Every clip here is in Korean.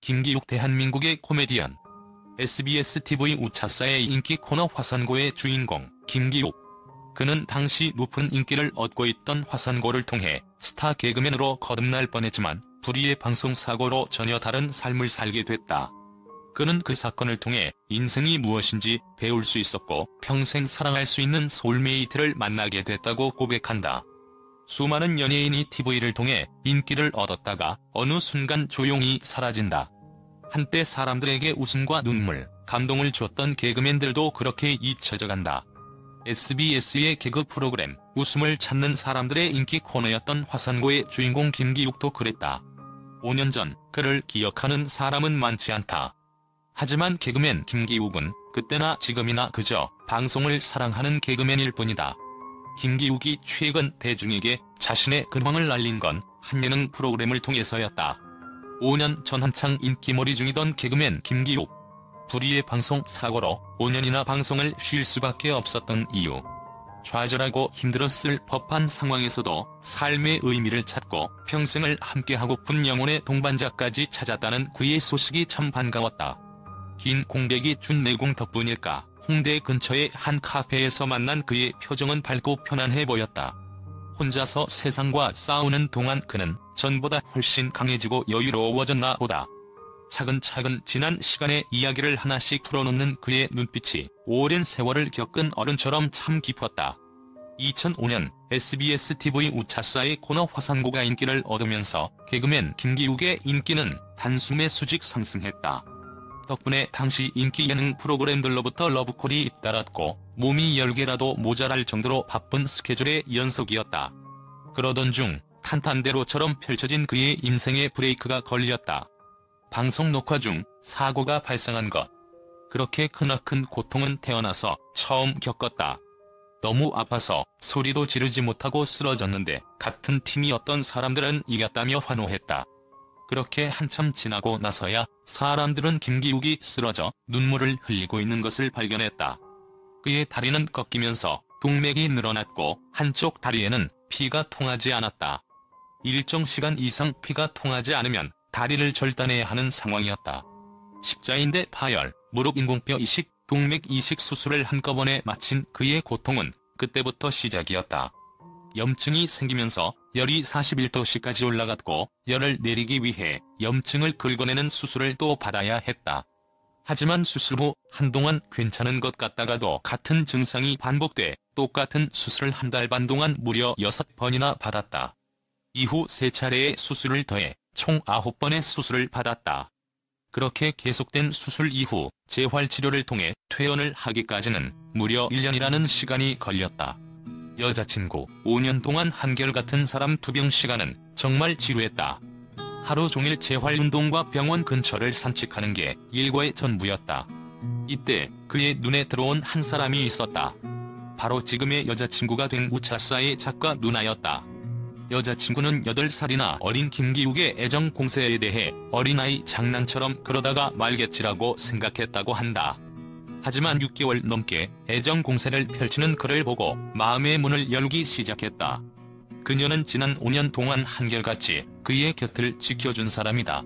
김기욱 대한민국의 코미디언. SBS TV 우차사의 인기 코너 화산고의 주인공 김기욱. 그는 당시 높은 인기를 얻고 있던 화산고를 통해 스타 개그맨으로 거듭날 뻔했지만 불의의 방송사고로 전혀 다른 삶을 살게 됐다. 그는 그 사건을 통해 인생이 무엇인지 배울 수 있었고 평생 사랑할 수 있는 소울메이트를 만나게 됐다고 고백한다. 수많은 연예인이 TV를 통해 인기를 얻었다가 어느 순간 조용히 사라진다. 한때 사람들에게 웃음과 눈물, 감동을 주었던 개그맨들도 그렇게 잊혀져 간다. SBS의 개그 프로그램 웃음을 찾는 사람들의 인기 코너였던 화산고의 주인공 김기욱도 그랬다. 5년 전 그를 기억하는 사람은 많지 않다. 하지만 개그맨 김기욱은 그때나 지금이나 그저 방송을 사랑하는 개그맨일 뿐이다. 김기욱이 최근 대중에게 자신의 근황을 알린 건 한 예능 프로그램을 통해서였다. 5년 전 한창 인기몰이 중이던 개그맨 김기욱. 불의의 방송 사고로 5년이나 방송을 쉴 수밖에 없었던 이유. 좌절하고 힘들었을 법한 상황에서도 삶의 의미를 찾고 평생을 함께하고픈 영혼의 동반자까지 찾았다는 그의 소식이 참 반가웠다. 긴 공백이 준 내공 덕분일까 홍대 근처의 한 카페에서 만난 그의 표정은 밝고 편안해 보였다. 혼자서 세상과 싸우는 동안 그는 전보다 훨씬 강해지고 여유로워졌나 보다. 차근차근 지난 시간의 이야기를 하나씩 풀어놓는 그의 눈빛이 오랜 세월을 겪은 어른처럼 참 깊었다. 2005년 SBS TV 우차사의 코너 화산고가 인기를 얻으면서 개그맨 김기욱의 인기는 단숨에 수직 상승했다. 덕분에 당시 인기 예능 프로그램들로부터 러브콜이 잇따랐고 몸이 10개라도 모자랄 정도로 바쁜 스케줄의 연속이었다. 그러던 중 탄탄대로처럼 펼쳐진 그의 인생의 브레이크가 걸렸다. 방송 녹화 중 사고가 발생한 것. 그렇게 크나큰 고통은 태어나서 처음 겪었다. 너무 아파서 소리도 지르지 못하고 쓰러졌는데 같은 팀이었던 사람들은 이겼다며 환호했다. 그렇게 한참 지나고 나서야 사람들은 김기욱이 쓰러져 눈물을 흘리고 있는 것을 발견했다. 그의 다리는 꺾이면서 동맥이 늘어났고 한쪽 다리에는 피가 통하지 않았다. 일정 시간 이상 피가 통하지 않으면 다리를 절단해야 하는 상황이었다. 십자인대 파열, 무릎 인공뼈 이식, 동맥 이식 수술을 한꺼번에 마친 그의 고통은 그때부터 시작이었다. 염증이 생기면서 열이 41도씨까지 올라갔고 열을 내리기 위해 염증을 긁어내는 수술을 또 받아야 했다. 하지만 수술 후 한동안 괜찮은 것 같다가도 같은 증상이 반복돼 똑같은 수술을 한 달 반 동안 무려 6번이나 받았다. 이후 3차례의 수술을 더해 총 9번의 수술을 받았다. 그렇게 계속된 수술 이후 재활치료를 통해 퇴원을 하기까지는 무려 1년이라는 시간이 걸렸다. 여자친구 5년 동안 한결같은 사람 투병 시간은 정말 지루했다. 하루 종일 재활운동과 병원 근처를 산책하는 게 일과의 전부였다. 이때 그의 눈에 들어온 한 사람이 있었다. 바로 지금의 여자친구가 된 우차사의 작가 누나였다. 여자친구는 8살이나 어린 김기욱의 애정 공세에 대해 어린아이 장난처럼 그러다가 말겠지라고 생각했다고 한다. 하지만 6개월 넘게 애정 공세를 펼치는 그를 보고 마음의 문을 열기 시작했다. 그녀는 지난 5년 동안 한결같이 그의 곁을 지켜준 사람이다.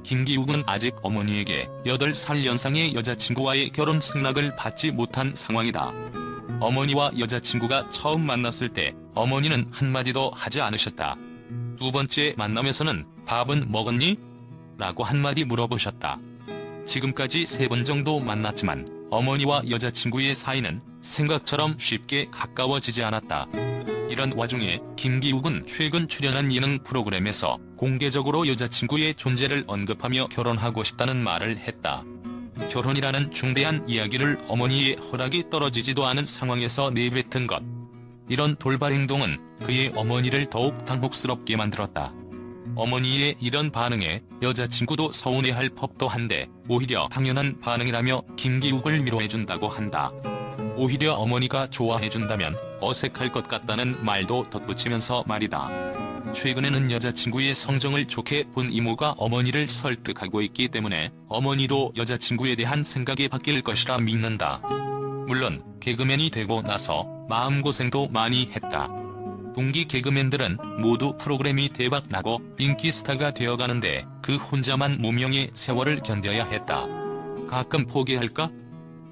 김기욱은 아직 어머니에게 8살 연상의 여자친구와의 결혼 승낙을 받지 못한 상황이다. 어머니와 여자친구가 처음 만났을 때 어머니는 한마디도 하지 않으셨다. 두 번째 만남에서는 밥은 먹었니? 라고 한마디 물어보셨다. 지금까지 3번 정도 만났지만 어머니와 여자친구의 사이는 생각처럼 쉽게 가까워지지 않았다. 이런 와중에 김기욱은 최근 출연한 예능 프로그램에서 공개적으로 여자친구의 존재를 언급하며 결혼하고 싶다는 말을 했다. 결혼이라는 중대한 이야기를 어머니의 허락이 떨어지지도 않은 상황에서 내뱉은 것. 이런 돌발 행동은 그의 어머니를 더욱 당혹스럽게 만들었다. 어머니의 이런 반응에 여자친구도 서운해할 법도 한데 오히려 당연한 반응이라며 김기욱을 위로해준다고 한다. 오히려 어머니가 좋아해준다면 어색할 것 같다는 말도 덧붙이면서 말이다. 최근에는 여자친구의 성정을 좋게 본 이모가 어머니를 설득하고 있기 때문에 어머니도 여자친구에 대한 생각이 바뀔 것이라 믿는다. 물론 개그맨이 되고 나서 마음고생도 많이 했다. 동기 개그맨들은 모두 프로그램이 대박나고 인기 스타가 되어가는데 그 혼자만 무명의 세월을 견뎌야 했다. 가끔 포기할까?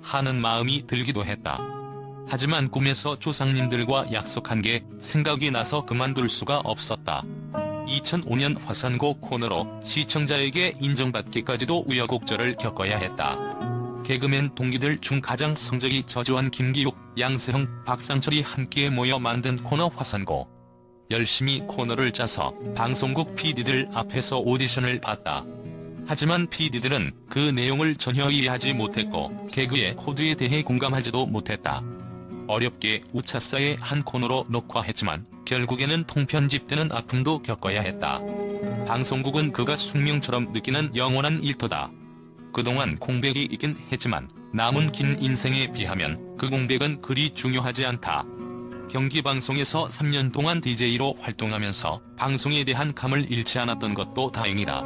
하는 마음이 들기도 했다. 하지만 꿈에서 조상님들과 약속한 게 생각이 나서 그만둘 수가 없었다. 2005년 화산고 코너로 시청자에게 인정받기까지도 우여곡절을 겪어야 했다. 개그맨 동기들 중 가장 성적이 저조한 김기욱, 양세형, 박상철이 함께 모여 만든 코너 화산고. 열심히 코너를 짜서 방송국 PD들 앞에서 오디션을 봤다. 하지만 PD들은 그 내용을 전혀 이해하지 못했고 개그의 코드에 대해 공감하지도 못했다. 어렵게 우차사의 한 코너로 녹화했지만 결국에는 통편집되는 아픔도 겪어야 했다. 방송국은 그가 숙명처럼 느끼는 영원한 일터다. 그동안 공백이 있긴 했지만 남은 긴 인생에 비하면 그 공백은 그리 중요하지 않다. 경기방송에서 3년 동안 DJ로 활동하면서 방송에 대한 감을 잃지 않았던 것도 다행이다.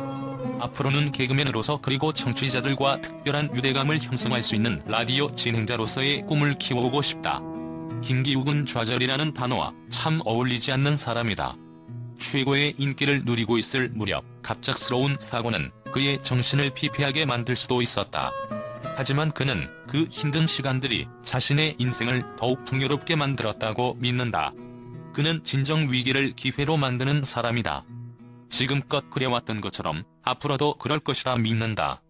앞으로는 개그맨으로서 그리고 청취자들과 특별한 유대감을 형성할 수 있는 라디오 진행자로서의 꿈을 키워보고 싶다. 김기욱은 좌절이라는 단어와 참 어울리지 않는 사람이다. 최고의 인기를 누리고 있을 무렵 갑작스러운 사고는 그의 정신을 피폐하게 만들 수도 있었다. 하지만 그는 그 힘든 시간들이 자신의 인생을 더욱 풍요롭게 만들었다고 믿는다. 그는 진정 위기를 기회로 만드는 사람이다. 지금껏 그래왔던 것처럼 앞으로도 그럴 것이라 믿는다.